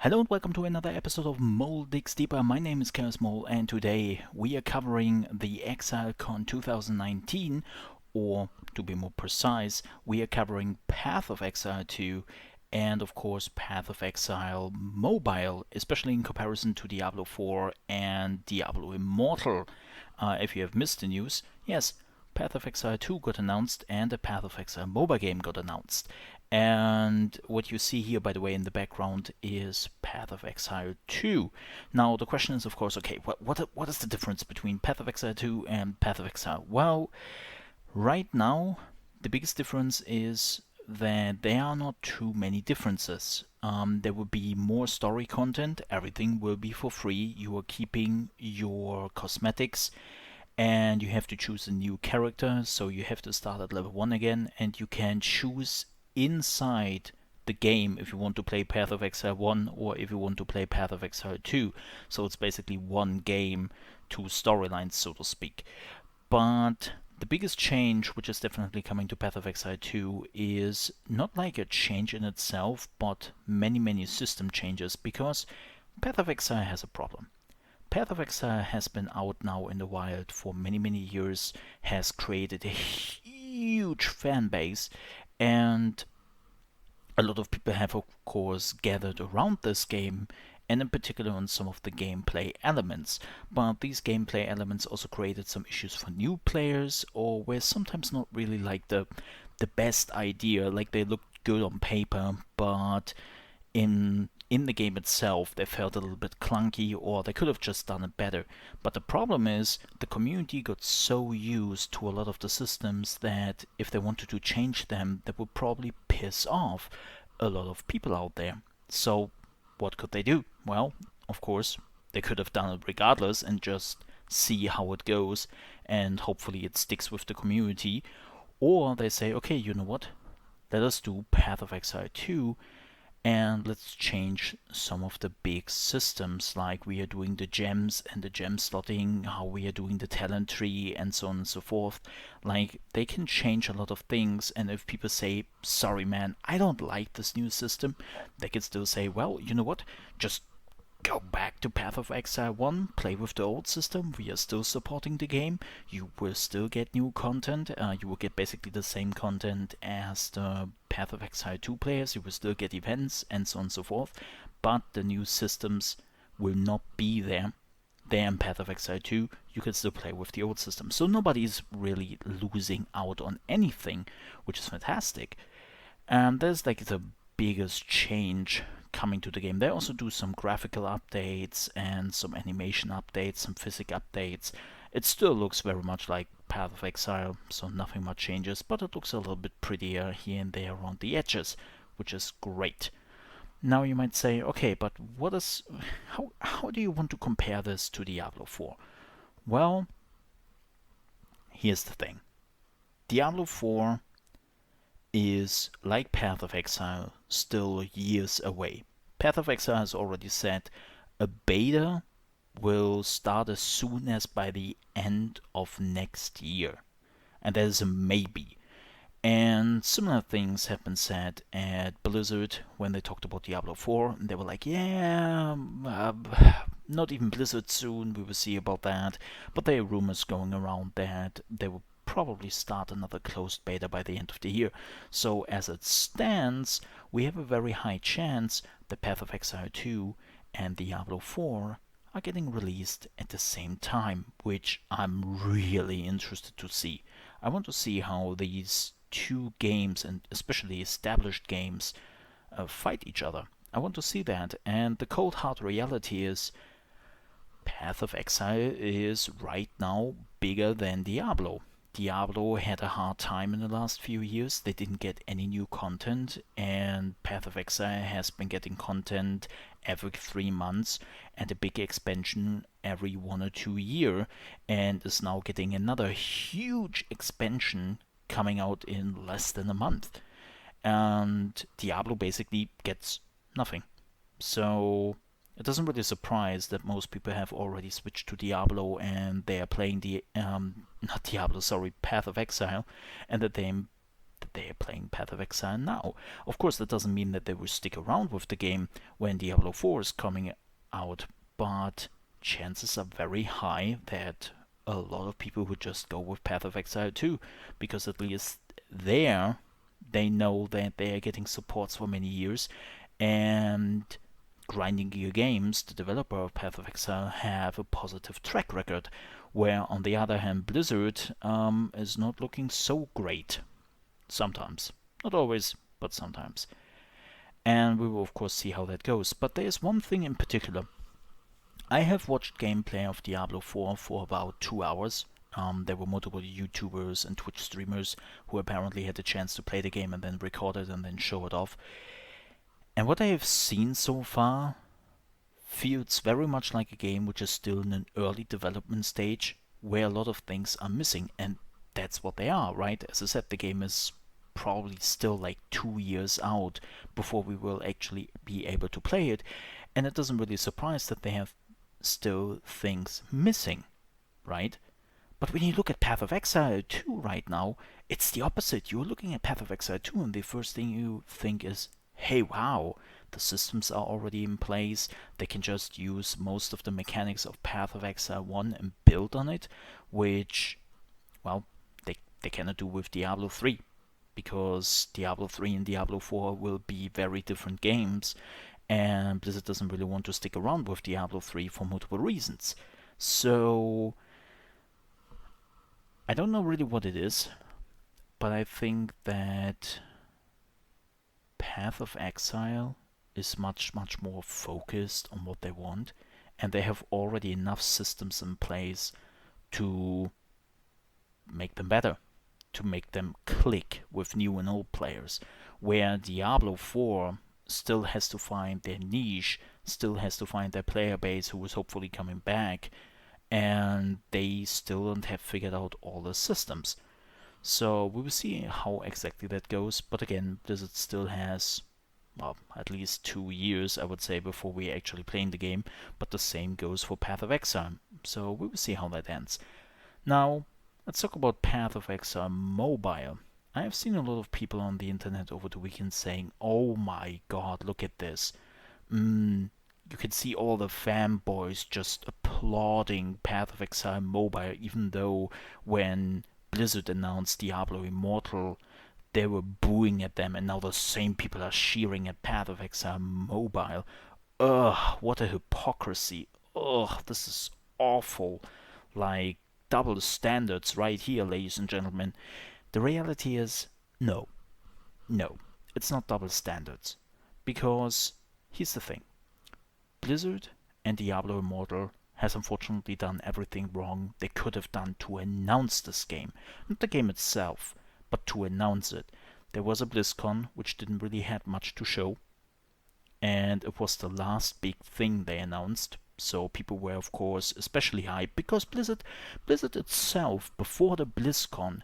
Hello and welcome to another episode of Mole Digs Deeper. My name is Chaos Mole and today we are covering the ExileCon 2019, or to be more precise, we are covering Path of Exile 2 and of course Path of Exile Mobile, especially in comparison to Diablo 4 and Diablo Immortal. If you have missed the news, yes, Path of Exile 2 got announced and a Path of Exile mobile game got announced. And what you see here, by the way, in the background is Path of Exile 2. Now, the question is, of course, okay, what is the difference between Path of Exile 2 and Path of Exile? Well, right now, the biggest difference is that there are not too many differences. There will be more story content, everything will be for free, you are keeping your cosmetics, and you have to choose a new character, so you have to start at level 1 again, and you can choose inside the game if you want to play Path of Exile 1 or if you want to play Path of Exile 2. So it's basically one game, two storylines, so to speak. But the biggest change, which is definitely coming to Path of Exile 2, is not like a change in itself, but many system changes, because Path of Exile has a problem. Path of Exile has been out now in the wild for many years, has created a huge fan base, and a lot of people have, of course, gathered around this game, and in particular on some of the gameplay elements. But these gameplay elements also created some issues for new players, or were sometimes not really like the best idea. Like, they looked good on paper, but in the game itself they felt a little bit clunky, or they could have just done it better. But the problem is the community got so used to a lot of the systems that if they wanted to change them, that would probably piss off a lot of people out there. So what could they do? Well, of course, they could have done it regardless and just see how it goes, and hopefully it sticks with the community. Or they say, okay, you know what? Let us do Path of Exile 2, and let's change some of the big systems, like we are doing the gems and the gem slotting, how we are doing the talent tree, and so on and so forth. Like, they can change a lot of things, and if people say, sorry man, I don't like this new system, they can still say, well, you know what, just go back to Path of Exile 1, play with the old system, we are still supporting the game, you will still get new content, you will get basically the same content as the Path of Exile 2 players, you will still get events and so on and so forth, but the new systems will not be there. There in Path of Exile 2, you can still play with the old system. So nobody is really losing out on anything, which is fantastic. And there's like the biggest change coming to the game. They also do some graphical updates and some animation updates, some physics updates. It still looks very much like Path of Exile, so nothing much changes, but it looks a little bit prettier here and there around the edges, which is great. Now you might say, okay, but how do you want to compare this to Diablo 4? Well, here's the thing. Diablo 4 is, like Path of Exile, still years away. Path of Exile has already said a beta will start as soon as by the end of next year. And that is a maybe. And similar things have been said at Blizzard when they talked about Diablo 4. They were like, yeah, not even Blizzard soon, we will see about that. But there are rumors going around that they will probably start another closed beta by the end of the year. So as it stands, we have a very high chance that Path of Exile 2 and Diablo 4 are getting released at the same time, which I'm really interested to see. I want to see how these two games, and especially established games, fight each other. I want to see that, and the cold hard reality is Path of Exile is right now bigger than Diablo. Diablo had a hard time in the last few years. They didn't get any new content, and Path of Exile has been getting content every 3 months and a big expansion every 1 or 2 years, and is now getting another huge expansion coming out in less than a month. And Diablo basically gets nothing. So it doesn't really surprise that most people have already switched to Diablo and they are playing the not Diablo, sorry, Path of Exile, and that they that they are playing Path of Exile now. Of course, that doesn't mean that they will stick around with the game when Diablo 4 is coming out, but chances are very high that a lot of people would just go with Path of Exile 2, because at least there they know that they are getting supports for many years, and Grinding Gear Games, the developer of Path of Exile, have a positive track record, where on the other hand Blizzard is not looking so great. Sometimes. Not always, but sometimes. And we will of course see how that goes. But there is one thing in particular. I have watched gameplay of Diablo 4 for about 2 hours. There were multiple YouTubers and Twitch streamers who apparently had the chance to play the game and then record it and then show it off. And what I have seen so far feels very much like a game which is still in an early development stage, where a lot of things are missing, and that's what they are, right? As I said, the game is probably still like 2 years out before we will actually be able to play it, and it doesn't really surprise that they have still things missing, right? But when you look at Path of Exile 2 right now, it's the opposite. You're looking at Path of Exile 2 and the first thing you think is, hey, wow, the systems are already in place. They can just use most of the mechanics of Path of Exile 1 and build on it, which, well, they cannot do with Diablo 3, because Diablo 3 and Diablo 4 will be very different games, and Blizzard doesn't really want to stick around with Diablo 3 for multiple reasons. So I don't know really what it is, but I think that Path of Exile is much more focused on what they want, and they have already enough systems in place to make them better, to make them click with new and old players, where Diablo 4 still has to find their niche, still has to find their player base who is hopefully coming back, and they still don't have figured out all the systems. So we will see how exactly that goes, but again, Blizzard still has, well, at least 2 years, I would say, before we actually playing the game, but the same goes for Path of Exile, so we will see how that ends. Now, let's talk about Path of Exile Mobile. I have seen a lot of people on the internet over the weekend saying, oh my god, look at this. You can see all the fanboys just applauding Path of Exile Mobile, even though when Blizzard announced Diablo Immortal, they were booing at them, and now the same people are cheering at Path of Exile Mobile. Ugh, what a hypocrisy. Ugh, this is awful. Like, double standards right here, ladies and gentlemen. The reality is, no, it's not double standards. Because, here's the thing. Blizzard and Diablo Immortal has unfortunately done everything wrong they could have done to announce this game. Not the game itself, but to announce it. There was a BlizzCon, which didn't really have much to show, and it was the last big thing they announced, so people were of course especially hyped, because Blizzard itself, before the BlizzCon,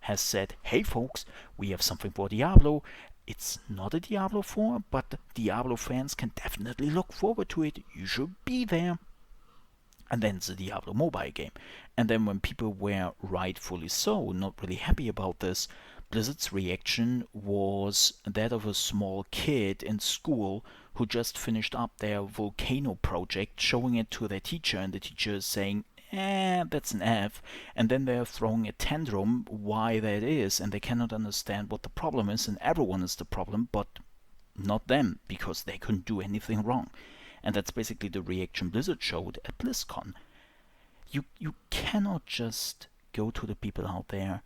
has said, hey folks, we have something for Diablo. It's not a Diablo 4, but Diablo fans can definitely look forward to it. You should be there. And then it's a Diablo mobile game. And then when people were rightfully so not really happy about this, Blizzard's reaction was that of a small kid in school who just finished up their volcano project, showing it to their teacher, and the teacher is saying, that's an F, and then they're throwing a tantrum why that is, and they cannot understand what the problem is, and everyone is the problem, but not them, because they couldn't do anything wrong. And that's basically the reaction Blizzard showed at BlizzCon. You cannot just go to the people out there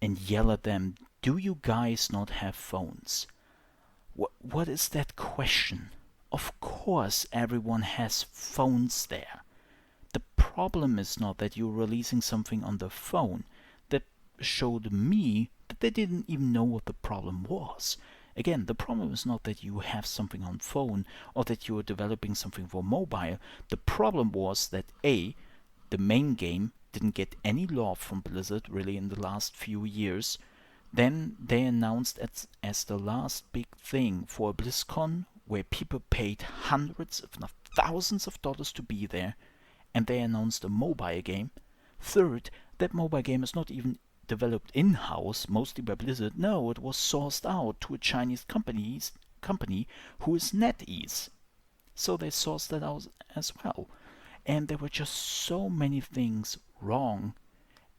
and yell at them, do you guys not have phones? What is that question? Of course everyone has phones there. The problem is not that you're releasing something on the phone. That showed me that they didn't even know what the problem was. Again, the problem is not that you have something on phone or that you are developing something for mobile. The problem was that A, the main game didn't get any love from Blizzard really in the last few years. Then they announced as the last big thing for a BlizzCon where people paid hundreds if not thousands of dollars to be there, and they announced a mobile game. Third, that mobile game is not even developed in-house, mostly by Blizzard. No, it was sourced out to a Chinese company who is NetEase. So they sourced that out as well. And there were just so many things wrong.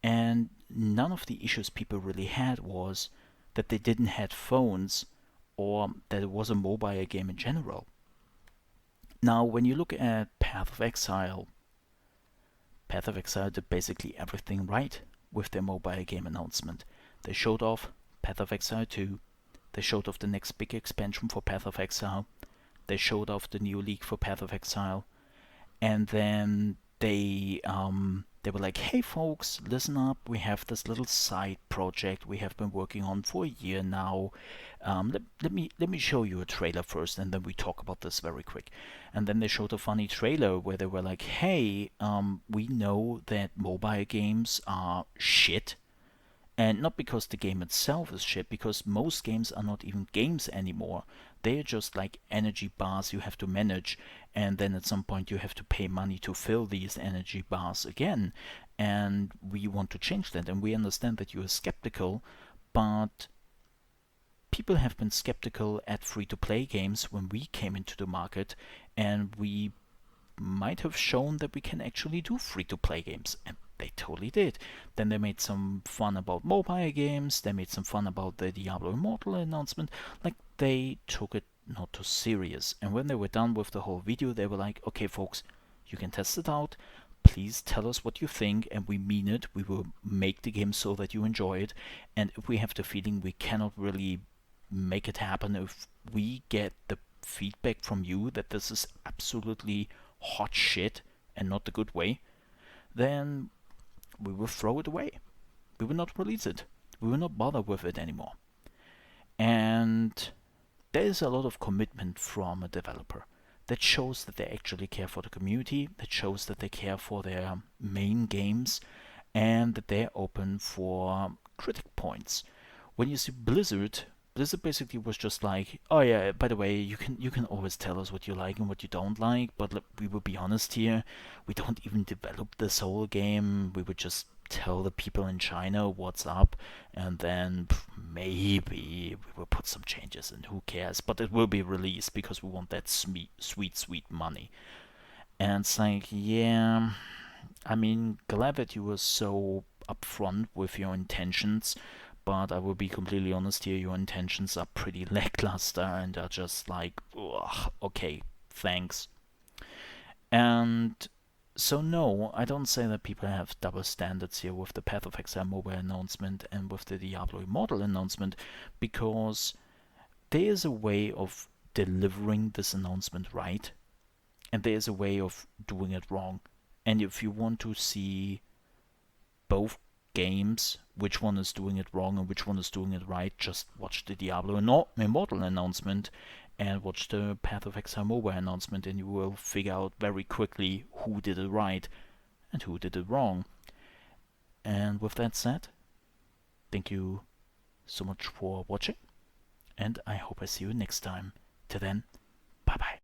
And none of the issues people really had was that they didn't have phones or that it was a mobile game in general. Now, when you look at Path of Exile did basically everything right with their mobile game announcement. They showed off Path of Exile 2, they showed off the next big expansion for Path of Exile, they showed off the new league for Path of Exile, and then they were like, hey folks, listen up, we have this little side project we have been working on for a year now. Let me show you a trailer first, and then we talk about this very quick. And then they showed a funny trailer where they were like, hey, we know that mobile games are shit, and not because the game itself is shit, because most games are not even games anymore. They're just like energy bars you have to manage, and then at some point you have to pay money to fill these energy bars again. And we want to change that, and we understand that you are skeptical, but people have been skeptical at free-to-play games when we came into the market, and we might have shown that we can actually do free-to-play games, and they totally did. Then they made some fun about mobile games, they made some fun about the Diablo Immortal announcement. Like, they took it not too serious. And when they were done with the whole video, they were like, okay folks, you can test it out, please tell us what you think, and we mean it. We will make the game so that you enjoy it, and if we have the feeling we cannot really make it happen, if we get the feedback from you that this is absolutely hot shit and not the good way, then we will throw it away. We will not release it. We will not bother with it anymore. And there is a lot of commitment from a developer. That shows that they actually care for the community, that shows that they care for their main games, and that they're open for critic points. When you see Blizzard basically was just like, oh yeah, by the way, you can always tell us what you like and what you don't like, but we will be honest here, we don't even develop this whole game. We would just tell the people in China what's up, and then maybe we will put some changes in, who cares, but it will be released because we want that sweet money. And it's like, yeah, I mean, glad that you were so upfront with your intentions, but I will be completely honest here, your intentions are pretty lackluster and are just like, ugh, okay, thanks. And so no, I don't say that people have double standards here with the Path of Exile Mobile announcement and with the Diablo Immortal announcement, because there is a way of delivering this announcement right, and there is a way of doing it wrong. And if you want to see both games, which one is doing it wrong and which one is doing it right, just watch the Diablo Immortal announcement and watch the Path of Exile Mobile announcement, and you will figure out very quickly who did it right and who did it wrong. And with that said, thank you so much for watching, and I hope I see you next time. Till then, bye bye.